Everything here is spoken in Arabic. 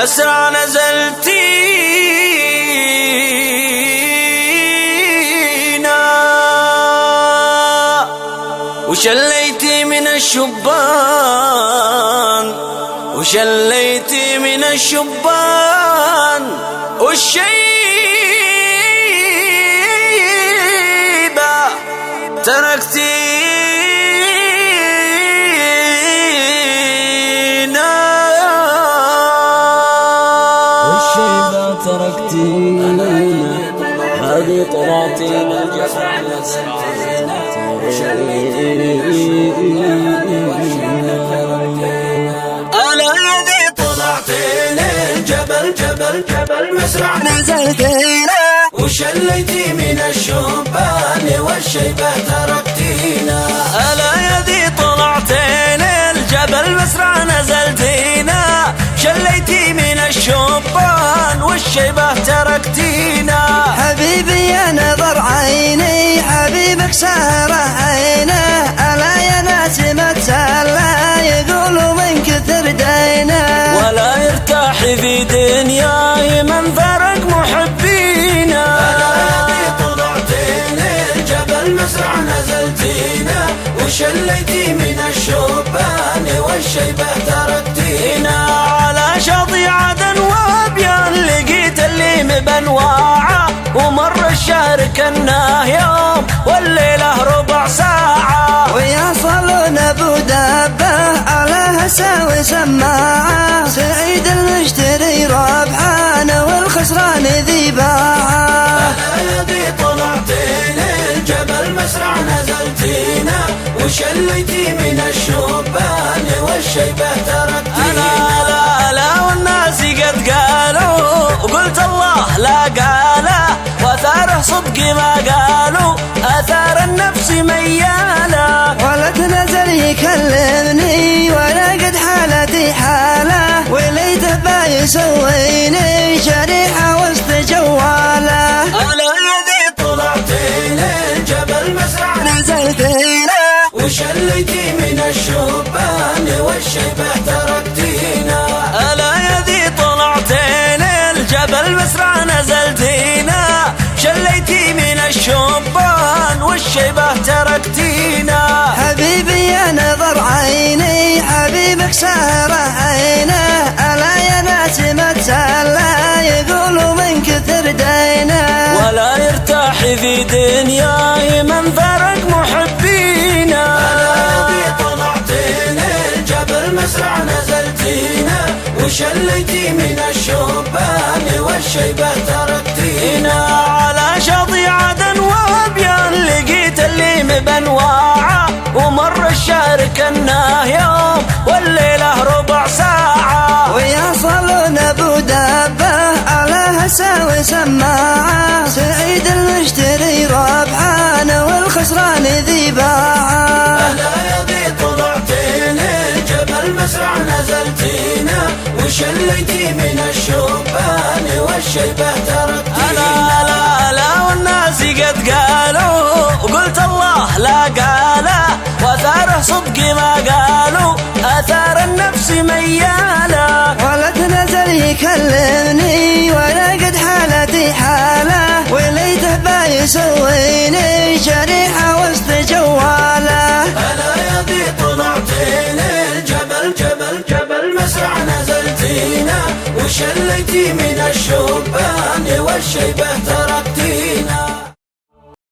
مسرع نزلتينا وشليتي من الشبان، وشليتي من الشبان والشيبة تركتينا، والشيبة تركتينا، هذه طلعتينا جبل جبل جبل مسرع نزلتينا وشليتي من الشبان والشيبة تركتينا. ألا يدي طلعتينا الجبل مسرع نزلتينا، شليتي من الشبان والشيبة تركتينا. حبيبي يا نظر عيني حبيبك سهره عينه، ألا يا ناس متسلى يقولوا من كثر دينه، ولا يرتاح في دنياي من فرق محبينا. ألا يدي طلعتينا الجبل مسرع نزلتينا وشليتي من الشبان والشيبة تركتينا. على شاطئ عدن وابيان لقيت اللي مبنواعه، ومر الشهر كناه يوم والليلة ربع ساعة، ويصلون ابو دابه على هساوي سماعه، سعيد المشتري ربحان والخسران ذي باعه. ألا يدي طلعتينا الجبل مسرع نزلتينا وشليتي من الشبان والشيبة تركتينا. لا والناس قد قالوا وقلت الله لا قاله، واثاره صدق ما قالوا اثار النفس مياله. ولد نزل يكلمني وانا قد حالتي حاله، وليته بايسويني شريحه وسط جواله. ألا يدي طلعتينا الجبل مسرع نزلتينا وشليتي من الشبان والشيبة تركتينا. ألا يدي طلعتينا الجبل مسرع نزلتينا، شليتي من الشبان والشيبة تركتينا. حبيبي يا نظر عيني حبيبك سهره عينه، ألا يا ناس متسلى يقولوا من كثر دينه، ولا يرتاح في دنياي من فرق محبينا. ألا يدي طلعتينا الجبل مسرع نزلتينا وشليتي من الشبان والشيبة تركتينا. على شاطئ عدن وابيان لقيت اللي مبنواعه، ومر الشهر كناه يوم والليلة ربع ساعة، ويصلون ابو دابه على هساوي سماعه، سعيد المشتري ربحان والخسران ذي باعه. ألا يدي طلعتينا الجبل مسرع نزلتينا وشليتي من الشبان والشيبة تركتينا. لا والناس قد قالوا وقلت الله لا قاله، واثاره صدق ما قالوا اثار النفس مياله. ولد نزل يكلمني وانا قد حالتي حاله، وليته بايسويني شريحه وسط جواله. ألا يدي طلعتينا الجبل جبل جبل مسرع نزلتينا وشليتي من الشبان والشيبة تركتينا.